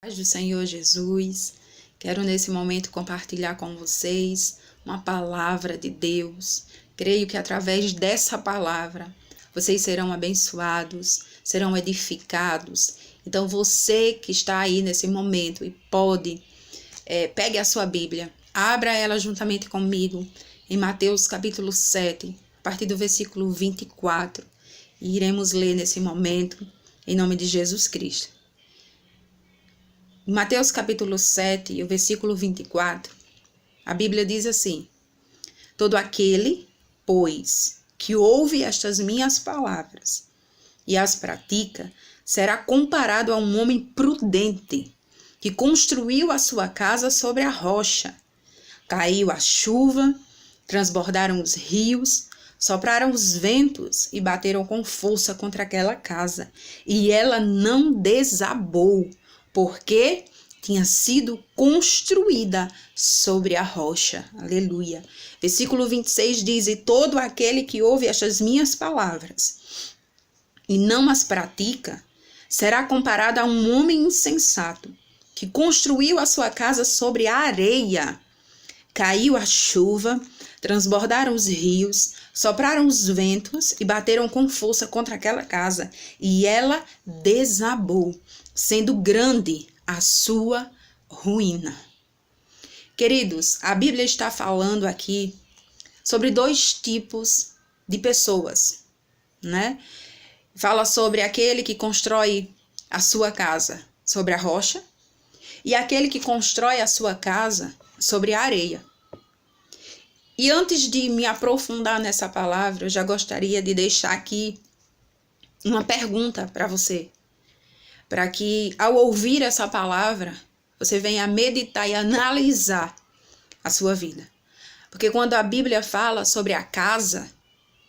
Paz do Senhor Jesus, quero nesse momento compartilhar com vocês uma palavra de Deus. Creio que através dessa palavra vocês serão abençoados, serão edificados. Então você que está aí nesse momento e pode, pegue a sua Bíblia, abra ela juntamente comigo em Mateus capítulo 7, a partir do versículo 24. E iremos ler nesse momento em nome de Jesus Cristo. Em Mateus capítulo 7, o versículo 24, a Bíblia diz assim: todo aquele, pois, que ouve estas minhas palavras e as pratica, será comparado a um homem prudente, que construiu a sua casa sobre a rocha. Caiu a chuva, transbordaram os rios, sopraram os ventos e bateram com força contra aquela casa, e ela não desabou, porque tinha sido construída sobre a rocha. Aleluia. Versículo 26 diz: e todo aquele que ouve estas minhas palavras e não as pratica, será comparado a um homem insensato, que construiu a sua casa sobre a areia. Caiu a chuva, transbordaram os rios, sopraram os ventos e bateram com força contra aquela casa, e ela desabou, sendo grande a sua ruína. Queridos, a Bíblia está falando aqui sobre dois tipos de pessoas, né? Fala sobre aquele que constrói a sua casa sobre a rocha e aquele que constrói a sua casa sobre a areia. E antes de me aprofundar nessa palavra, eu já gostaria de deixar aqui uma pergunta para você, para que ao ouvir essa palavra, você venha meditar e analisar a sua vida. Porque quando a Bíblia fala sobre a casa,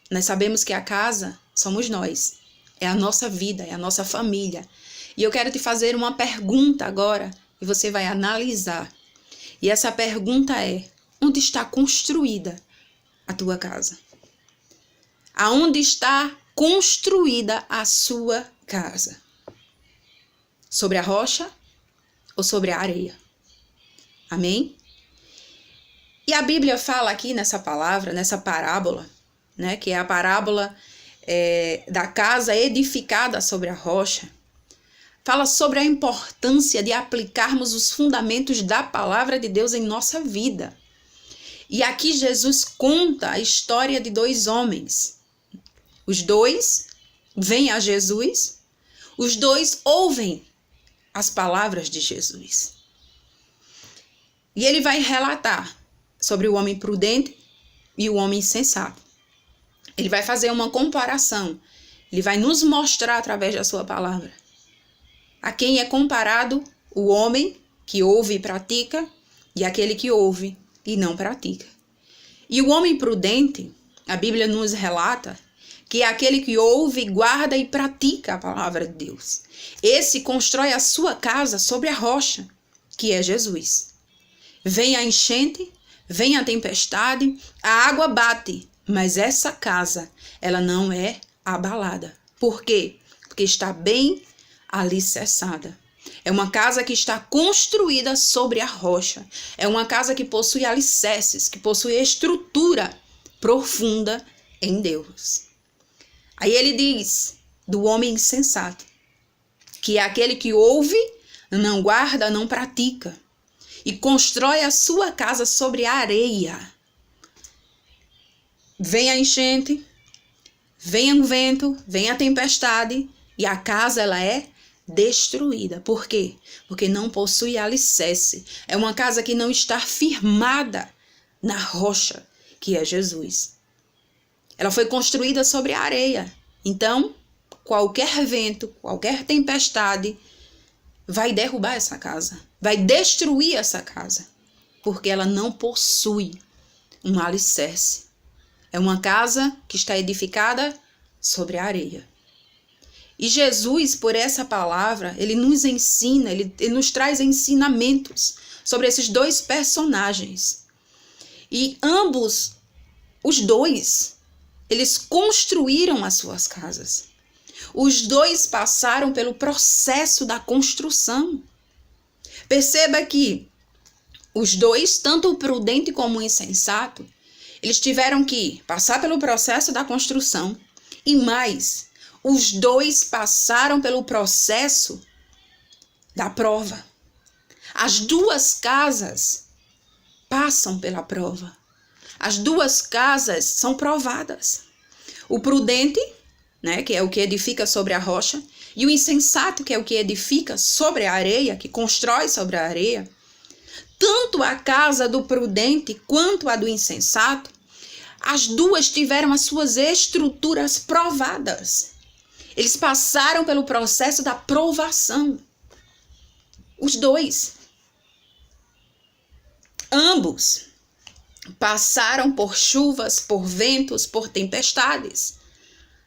nós sabemos que a casa somos nós, é a nossa vida, é a nossa família. E eu quero te fazer uma pergunta agora, e você vai analisar. E essa pergunta é: onde está construída a tua casa? Aonde está construída a sua casa? Sobre a rocha ou sobre a areia? Amém? E a Bíblia fala aqui nessa palavra, nessa parábola, né, que é a parábola da casa edificada sobre a rocha, fala sobre a importância de aplicarmos os fundamentos da palavra de Deus em nossa vida. E aqui Jesus conta a história de dois homens. Os dois vêm a Jesus, os dois ouvem as palavras de Jesus. E ele vai relatar sobre o homem prudente e o homem insensato. Ele vai fazer uma comparação. Ele vai nos mostrar através da sua palavra a quem é comparado o homem que ouve e pratica e aquele que ouve e não pratica. E o homem prudente, a Bíblia nos relata que é aquele que ouve, guarda e pratica a palavra de Deus. Esse constrói a sua casa sobre a rocha, que é Jesus. Vem a enchente, vem a tempestade, a água bate, mas essa casa, ela não é abalada. Por quê? Porque está bem alicerçada. É uma casa que está construída sobre a rocha. É uma casa que possui alicerces, que possui estrutura profunda em Deus. Aí ele diz do homem insensato, que é aquele que ouve, não guarda, não pratica, e constrói a sua casa sobre a areia. Vem a enchente, vem o vento, vem a tempestade, e a casa ela é destruída. Por quê? Porque não possui alicerce. É uma casa que não está firmada na rocha, que é Jesus. Ela foi construída sobre a areia. Então, qualquer vento, qualquer tempestade vai derrubar essa casa, vai destruir essa casa, porque ela não possui um alicerce. É uma casa que está edificada sobre a areia. E Jesus, por essa palavra, ele nos ensina, ele nos traz ensinamentos sobre esses dois personagens. E ambos, os dois, eles construíram as suas casas. Os dois passaram pelo processo da construção. Perceba que os dois, tanto o prudente como o insensato, eles tiveram que passar pelo processo da construção e mais, os dois passaram pelo processo da prova. As duas casas passam pela prova. As duas casas são provadas. O prudente, né, que é o que edifica sobre a rocha, e o insensato, que é o que edifica sobre a areia, que constrói sobre a areia. Tanto a casa do prudente quanto a do insensato, as duas tiveram as suas estruturas provadas. Eles passaram pelo processo da provação. Os dois. Ambos passaram por chuvas, por ventos, por tempestades.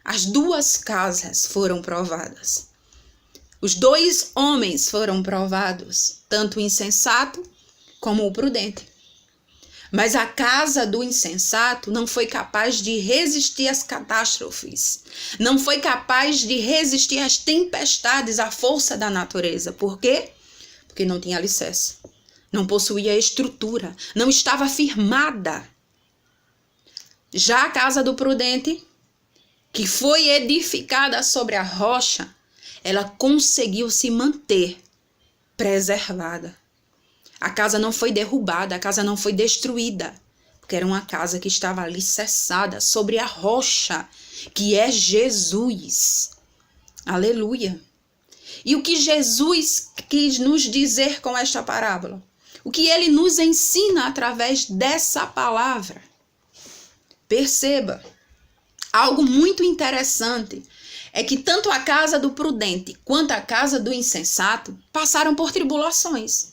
As duas casas foram provadas. Os dois homens foram provados, tanto o insensato como o prudente. Mas a casa do insensato não foi capaz de resistir às catástrofes. Não foi capaz de resistir às tempestades, à força da natureza. Por quê? Porque não tinha alicerce. Não possuía estrutura. Não estava firmada. Já a casa do prudente, que foi edificada sobre a rocha, ela conseguiu se manter preservada. A casa não foi derrubada, a casa não foi destruída, porque era uma casa que estava alicerçada sobre a rocha, que é Jesus. Aleluia! E o que Jesus quis nos dizer com esta parábola? O que ele nos ensina através dessa palavra? Perceba, algo muito interessante é que tanto a casa do prudente quanto a casa do insensato passaram por tribulações.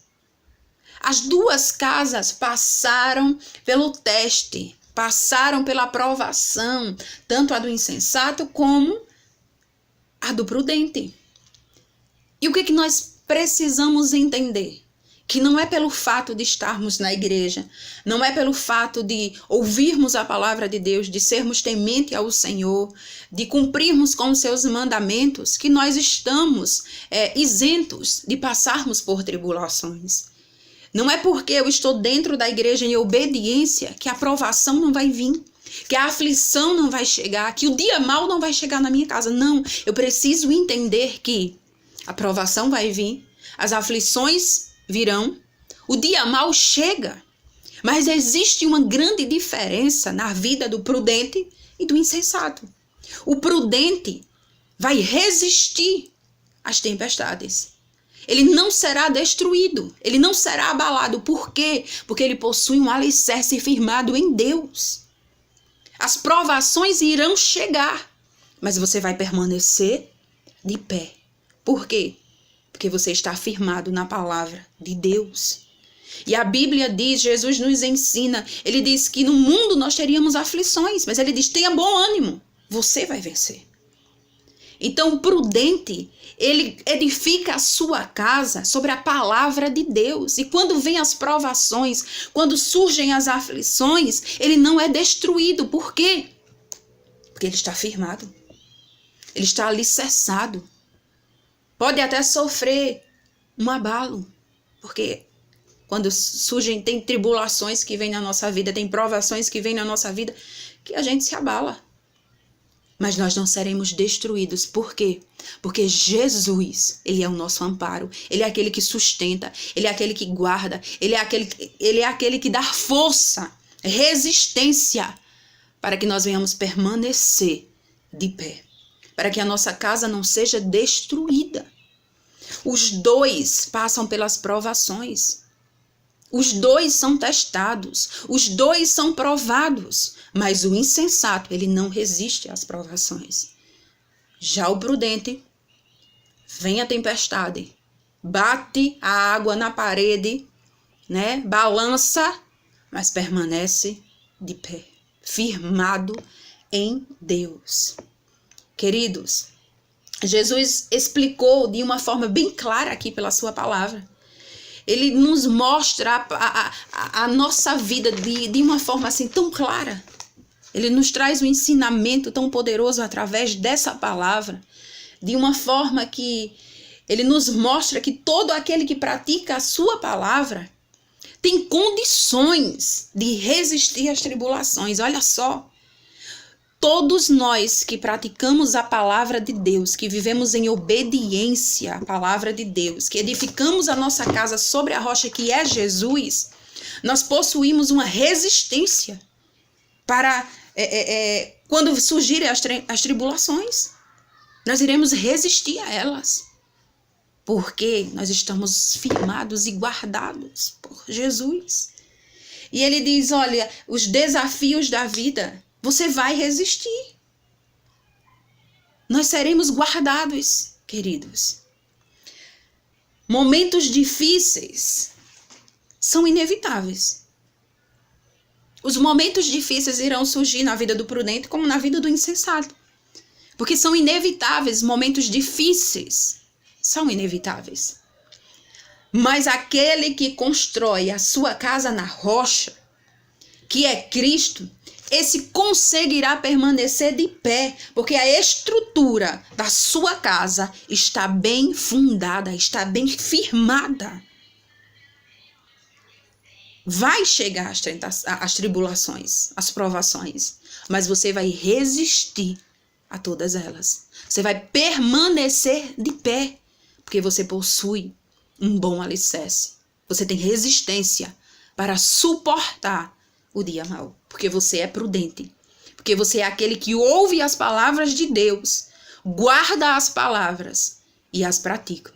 As duas casas passaram pelo teste, passaram pela provação, tanto a do insensato como a do prudente. E o que nós precisamos entender? Que não é pelo fato de estarmos na igreja, não é pelo fato de ouvirmos a palavra de Deus, de sermos tementes ao Senhor, de cumprirmos com os seus mandamentos, que nós estamos isentos de passarmos por tribulações. Não é porque eu estou dentro da igreja em obediência que a provação não vai vir, que a aflição não vai chegar, que o dia mau não vai chegar na minha casa. Não, eu preciso entender que a provação vai vir, as aflições virão, o dia mau chega, mas existe uma grande diferença na vida do prudente e do insensato. O prudente vai resistir às tempestades. Ele não será destruído, ele não será abalado. Por quê? Porque ele possui um alicerce firmado em Deus. As provações irão chegar, mas você vai permanecer de pé. Por quê? Porque você está firmado na palavra de Deus. E a Bíblia diz, Jesus nos ensina, ele diz que no mundo nós teríamos aflições, mas ele diz, tenha bom ânimo, você vai vencer. Então o prudente, ele edifica a sua casa sobre a palavra de Deus. E quando vem as provações, quando surgem as aflições, ele não é destruído. Por quê? Porque ele está firmado. Ele está alicerçado. Pode até sofrer um abalo, porque quando tem tribulações que vêm na nossa vida, tem provações que vêm na nossa vida, que a gente se abala. Mas nós não seremos destruídos. Por quê? Porque Jesus, ele é o nosso amparo, ele é aquele que sustenta, ele é aquele que guarda, ele é aquele que dá força, resistência, para que nós venhamos permanecer de pé, para que a nossa casa não seja destruída. Os dois passam pelas provações. Os dois são testados. Os dois são provados. Mas o insensato, ele não resiste às provações. Já o prudente, vem a tempestade, bate a água na parede, né? Balança, mas permanece de pé, firmado em Deus. Queridos, Jesus explicou de uma forma bem clara aqui pela sua palavra. Ele nos mostra a nossa vida de uma forma assim tão clara. Ele nos traz um ensinamento tão poderoso através dessa palavra, de uma forma que Ele nos mostra que todo aquele que pratica a sua palavra tem condições de resistir às tribulações. Olha só. Todos nós que praticamos a palavra de Deus, que vivemos em obediência à palavra de Deus, que edificamos a nossa casa sobre a rocha que é Jesus, nós possuímos uma resistência para quando surgirem as tribulações. Nós iremos resistir a elas, porque nós estamos firmados e guardados por Jesus. E ele diz, olha, os desafios da vida, você vai resistir. Nós seremos guardados, queridos. Momentos difíceis são inevitáveis. Os momentos difíceis irão surgir na vida do prudente como na vida do insensato. Porque são inevitáveis, momentos difíceis são inevitáveis. Mas aquele que constrói a sua casa na rocha, que é Cristo, esse conseguirá permanecer de pé, porque a estrutura da sua casa está bem fundada, está bem firmada. Vai chegar as tribulações, as provações, mas você vai resistir a todas elas. Você vai permanecer de pé, porque você possui um bom alicerce. Você tem resistência para suportar o dia mau, porque você é prudente, porque você é aquele que ouve as palavras de Deus, guarda as palavras e as pratica.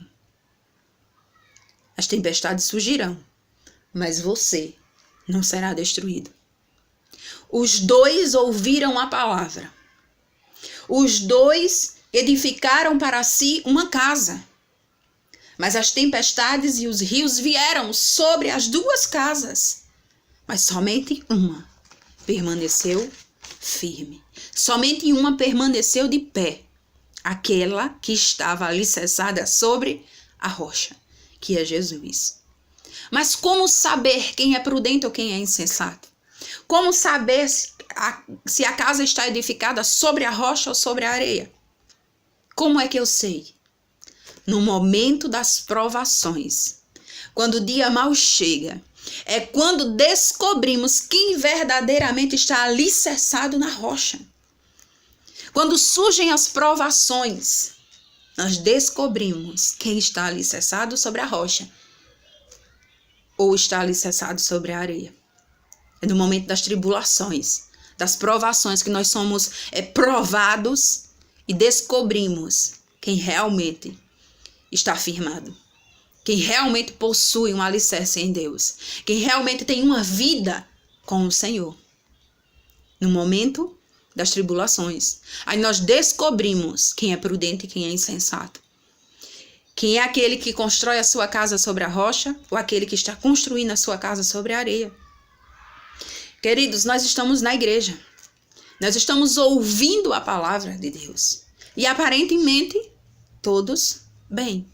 As tempestades surgirão, mas você não será destruído. Os dois ouviram a palavra. Os dois edificaram para si uma casa. Mas as tempestades e os rios vieram sobre as duas casas. Mas somente uma permaneceu firme. Somente uma permaneceu de pé. Aquela que estava alicerçada sobre a rocha, que é Jesus. Mas como saber quem é prudente ou quem é insensato? Como saber se a casa está edificada sobre a rocha ou sobre a areia? Como é que eu sei? No momento das provações, quando o dia mau chega, é quando descobrimos quem verdadeiramente está alicerçado na rocha. Quando surgem as provações, nós descobrimos quem está alicerçado sobre a rocha ou está alicerçado sobre a areia. É no momento das tribulações, das provações, que nós somos provados e descobrimos quem realmente está firmado. Quem realmente possui um alicerce em Deus. Quem realmente tem uma vida com o Senhor. No momento das tribulações. Aí nós descobrimos quem é prudente e quem é insensato. Quem é aquele que constrói a sua casa sobre a rocha ou aquele que está construindo a sua casa sobre a areia. Queridos, nós estamos na igreja. Nós estamos ouvindo a palavra de Deus. E aparentemente, todos bem.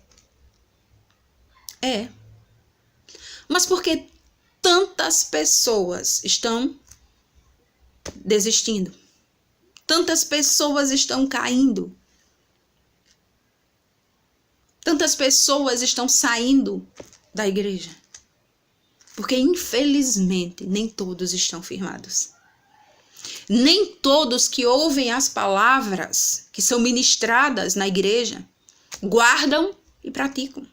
Mas por que tantas pessoas estão desistindo? Tantas pessoas estão caindo? Tantas pessoas estão saindo da igreja? Porque, infelizmente, nem todos estão firmados. Nem todos que ouvem as palavras que são ministradas na igreja guardam e praticam.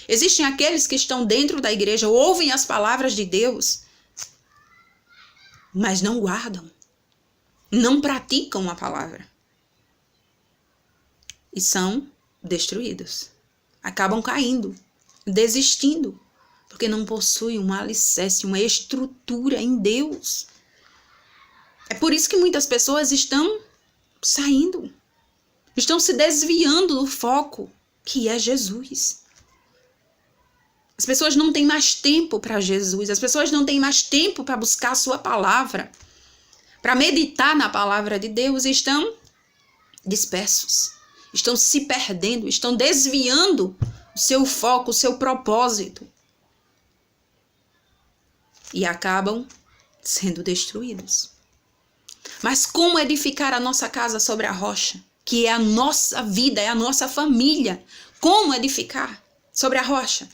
Existem aqueles que estão dentro da igreja, ouvem as palavras de Deus, mas não guardam, não praticam a palavra. E são destruídos. Acabam caindo, desistindo, porque não possuem um alicerce, uma estrutura em Deus. É por isso que muitas pessoas estão saindo, estão se desviando do foco, que é Jesus. As pessoas não têm mais tempo para Jesus, as pessoas não têm mais tempo para buscar a sua palavra, para meditar na palavra de Deus, e estão dispersos, estão se perdendo, estão desviando o seu foco, o seu propósito, e acabam sendo destruídos. Mas como edificar a nossa casa sobre a rocha, que é a nossa vida, é a nossa família? Como edificar sobre a rocha?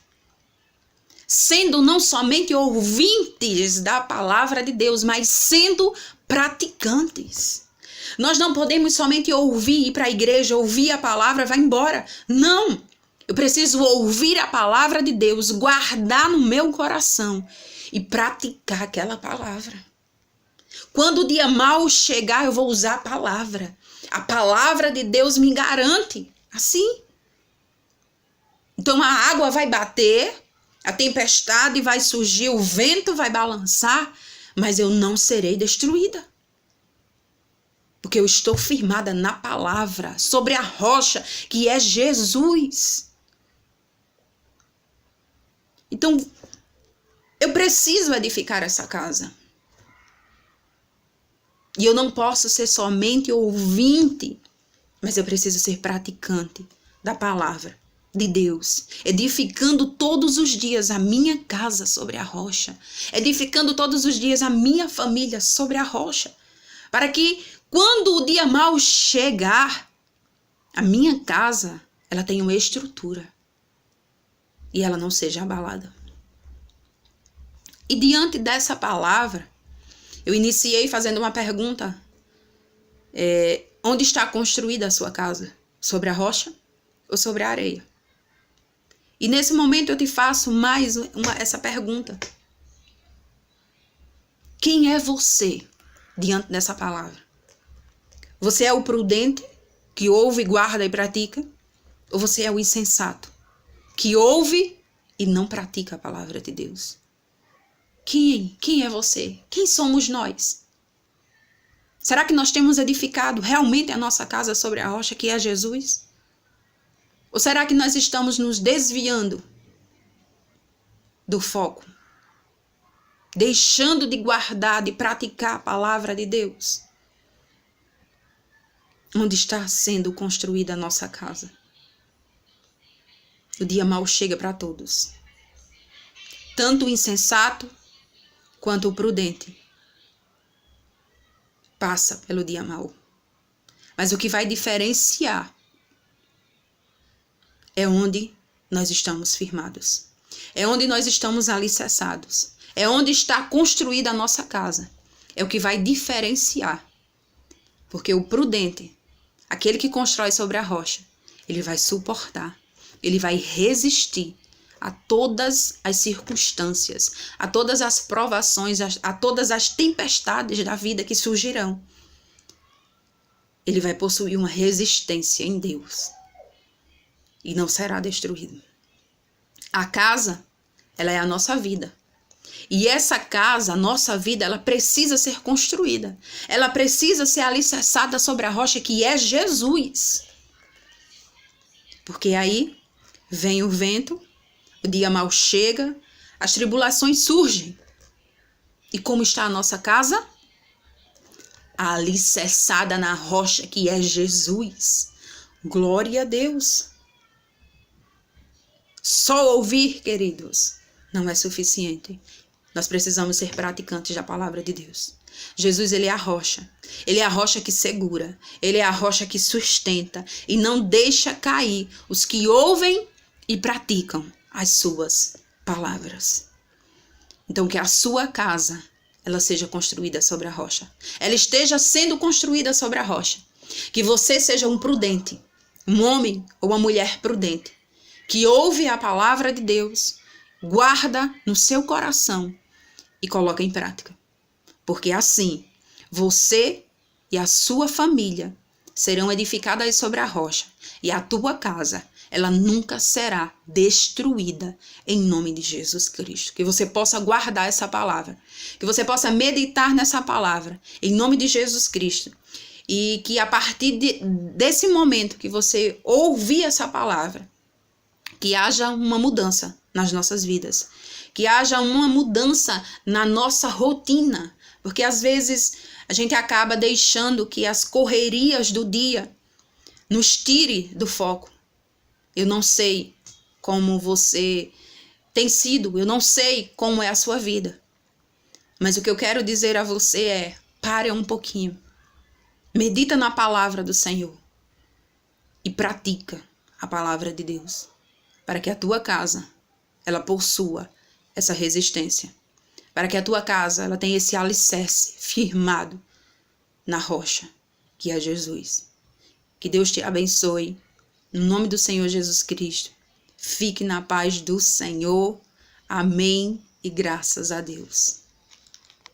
Sendo não somente ouvintes da palavra de Deus, mas sendo praticantes. Nós não podemos somente ouvir, ir para a igreja, ouvir a palavra, vai embora. Não! Eu preciso ouvir a palavra de Deus, guardar no meu coração e praticar aquela palavra. Quando o dia mau chegar, eu vou usar a palavra. A palavra de Deus me garante. Assim. Então a água vai bater, a tempestade vai surgir, o vento vai balançar, mas eu não serei destruída. Porque eu estou firmada na palavra, sobre a rocha, que é Jesus. Então, eu preciso edificar essa casa. E eu não posso ser somente ouvinte, mas eu preciso ser praticante da palavra de Deus, edificando todos os dias a minha casa sobre a rocha, edificando todos os dias a minha família sobre a rocha, para que quando o dia mau chegar, a minha casa, ela tenha uma estrutura e ela não seja abalada. E diante dessa palavra, eu iniciei fazendo uma pergunta. Onde está construída a sua casa? Sobre a rocha ou sobre a areia? E nesse momento eu te faço mais essa pergunta. Quem é você diante dessa palavra? Você é o prudente, que ouve, guarda e pratica? Ou você é o insensato, que ouve e não pratica a palavra de Deus? Quem é você? Quem somos nós? Será que nós temos edificado realmente a nossa casa sobre a rocha, que é Jesus? Ou será que nós estamos nos desviando do foco? Deixando de guardar, de praticar a palavra de Deus? Onde está sendo construída a nossa casa? O dia mau chega para todos. Tanto o insensato quanto o prudente passa pelo dia mau. Mas o que vai diferenciar é onde nós estamos firmados. É onde nós estamos alicerçados. É onde está construída a nossa casa. É o que vai diferenciar. Porque o prudente, aquele que constrói sobre a rocha, ele vai suportar, ele vai resistir a todas as circunstâncias, a todas as provações, a todas as tempestades da vida que surgirão. Ele vai possuir uma resistência em Deus e não será destruído. A casa, ela é a nossa vida. E essa casa, a nossa vida, ela precisa ser construída. Ela precisa ser alicerçada sobre a rocha que é Jesus. Porque aí vem o vento, o dia mau chega, as tribulações surgem. E como está a nossa casa? Alicerçada na rocha que é Jesus. Glória a Deus. Só ouvir, queridos, não é suficiente. Nós precisamos ser praticantes da palavra de Deus. Jesus, ele é a rocha. Ele é a rocha que segura. Ele é a rocha que sustenta e não deixa cair os que ouvem e praticam as suas palavras. Então, que a sua casa, ela seja construída sobre a rocha. Ela esteja sendo construída sobre a rocha. Que você seja um prudente, um homem ou uma mulher prudente, que ouve a palavra de Deus, guarda no seu coração e coloca em prática. Porque assim, você e a sua família serão edificadas sobre a rocha. E a tua casa, ela nunca será destruída em nome de Jesus Cristo. Que você possa guardar essa palavra. Que você possa meditar nessa palavra em nome de Jesus Cristo. E que a partir desse momento que você ouvir essa palavra, que haja uma mudança nas nossas vidas. Que haja uma mudança na nossa rotina. Porque às vezes a gente acaba deixando que as correrias do dia nos tire do foco. Eu não sei como você tem sido, eu não sei como é a sua vida. Mas o que eu quero dizer a você é, pare um pouquinho. Medita na palavra do Senhor e pratica a palavra de Deus, para que a tua casa, ela possua essa resistência, para que a tua casa, ela tenha esse alicerce firmado na rocha, que é Jesus. Que Deus te abençoe, no nome do Senhor Jesus Cristo. Fique na paz do Senhor. Amém e graças a Deus.